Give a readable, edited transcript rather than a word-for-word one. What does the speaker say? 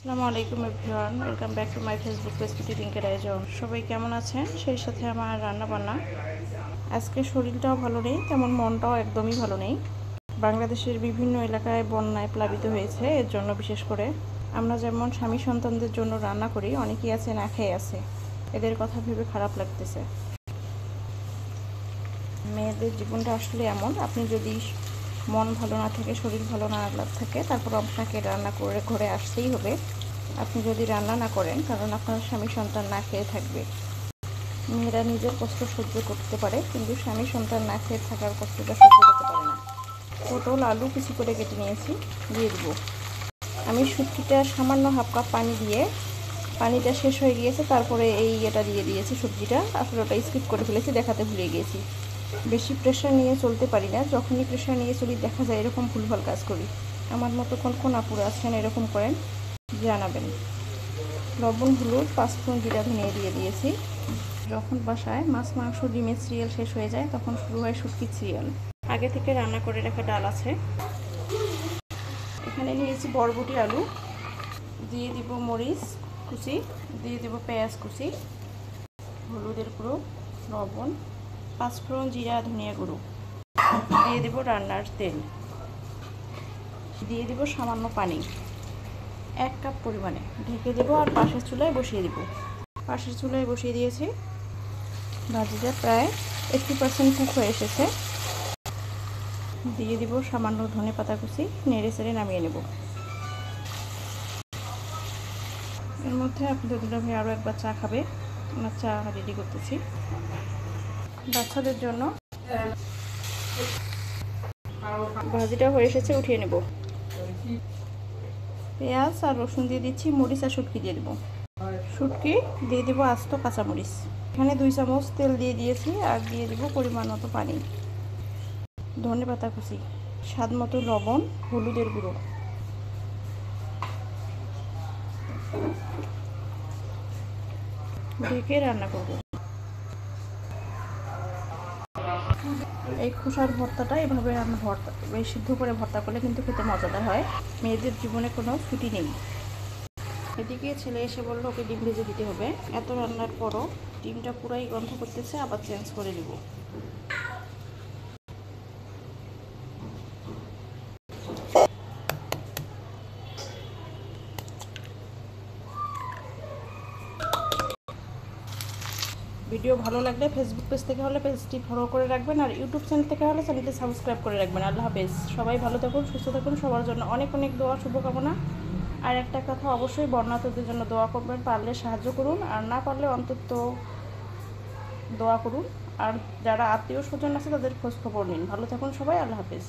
আসসালামু আলাইকুম everyone, welcome back to my Facebook page কুটি রিঙ্কের আয়োজন। সবাই কেমন আছেন? সেই সাথে আমার রান্না বান্না। আজকে শরীরটাও ভালো নেই, তেমন মনটাও একদমই ভালো নেই। বাংলাদেশের বিভিন্ন এলাকায় বন্যায় প্লাবিত হয়েছে। এর জন্য বিশেষ করে আমরা যেমন স্বামী সন্তানদের জন্য রান্না করি, অনেকেই আছে না খেয়ে আছে। এদের কথা ভেবে খারাপ লাগতেছে। মেয়েদের জীবনটা আসলে এমন, আপনি যদি মন ভালো না থাকে, শরীর ভালো না থাকে, তারপর আপনাকে রান্না করে ঘরে আসতেই হবে। আপনি যদি রান্না না করেন, কারণ আপনার স্বামী সন্তান না খেয়ে থাকবে। মেয়েরা নিজের কষ্ট সহ্য করতে পারে, কিন্তু স্বামী সন্তান না খেয়ে থাকার কষ্টটা সহ্য করতে পারে না। পটল আলু কিছু করে কেটে নিয়েছি, দিয়ে দিব। আমি শুটকিটা সামান্য হাফ কাপ পানি দিয়ে, পানিটা শেষ হয়ে গিয়েছে, তারপরে এটা দিয়ে দিয়েছি সবজিটা। আসলে ওটা স্কিপ করে ফেলেছি, দেখাতে ভুলে গিয়েছি। বেশি প্রেশার নিয়ে চলতে পারি না, যখনই প্রেশার নিয়ে চলি দেখা যায় এরকম ভুলভাল কাজ করি। আমার মতো কোন আপুরা আছেন এরকম করেন, জানাবেন। লবণ হলুদ 5 ফোড়ন জিরা ধনিয়া দিয়ে দিয়েছি। যখন বাসায় মাছ মাংস ডিমের সিরিয়াল শেষ হয়ে যায়, তখন শুরু হয় শুটকির সিরিয়াল। আগে থেকে রান্না করে রাখা ডাল আছে। এখানে নিয়েছি বরবটি আলু, দিয়ে দিব মরিচ কুচি, দিয়ে দিব পেঁয়াজ কুচি, হলুদের গুঁড়ো, লবণ, 5 ফোড়ন জিরা ধনিয়া গুঁড়ো, দিয়ে দেব রান্নার তেল, দিয়ে দিব সামান্য পানি 1 কাপ পরিমাণে, ঢেকে দেবো আর পাশের চুলায় বসিয়ে দেব। পাশের চুলায় বসিয়ে দিয়েছি। ভাজিটা প্রায় 80% কুক হয়ে এসেছে। দিয়ে দিব সামান্য ধনেপাতা কুচি, নেড়ে চেড়ে নামিয়ে নেব। এর মধ্যে আপনাদের দুলাভাই আরও একবার চা খাবে, ওনার চা রেডি করতেছি বাচ্চাদের জন্য। ভাজিটা হয়ে এসেছে, উঠিয়ে নেব। পেঁয়াজ আর রসুন দিয়ে দিচ্ছি, মরিচ আর শুটকি দিয়ে দেবো। শুটকি দিয়ে দেবো আস্ত কাঁচামরিচ। এখানে 2 চামচ তেল দিয়ে দিয়েছি, আর দিয়ে দেবো পরিমাণ মতো পানি, ধনেপাতা কুচি, স্বাদ মতো লবণ, হলুদের গুঁড়ো। ঢেকে রান্না করব। এই খোসার ভর্তাটা এভাবে রান্না, সিদ্ধ করে ভর্তা করলে কিন্তু খেতে মজাদার হয়। মেয়েদের জীবনে কোনো ছুটি নেই। এদিকে ছেলে এসে বললো ওকে ডিম ভেজে দিতে হবে। এত রান্নার পরও ডিমটা পুরাই গন্ধ করতেছে, আবার চেঞ্জ করে দিব। ভিডিও ভালো লাগলে ফেসবুক পেজ থেকে হলে পেজটি ফলো করে রাখবেন, আর ইউটিউব চ্যানেল থেকে হলে চ্যানেলটি সাবস্ক্রাইব করে রাখবেন। আল্লাহ হাফেজ। সবাই ভালো থাকুন, সুস্থ থাকুন। সবার জন্য অনেক অনেক দোয়া, শুভকামনা। আর একটা কথা, অবশ্যই বন্যার্থদের জন্য দোয়া করবেন। পারলে সাহায্য করুন, আর না পারলে অন্তত দোয়া করুন। আর যারা আত্মীয় স্বজন আছে তাদের খোঁজ খবর নিন। ভালো থাকুন সবাই। আল্লাহ হাফেজ।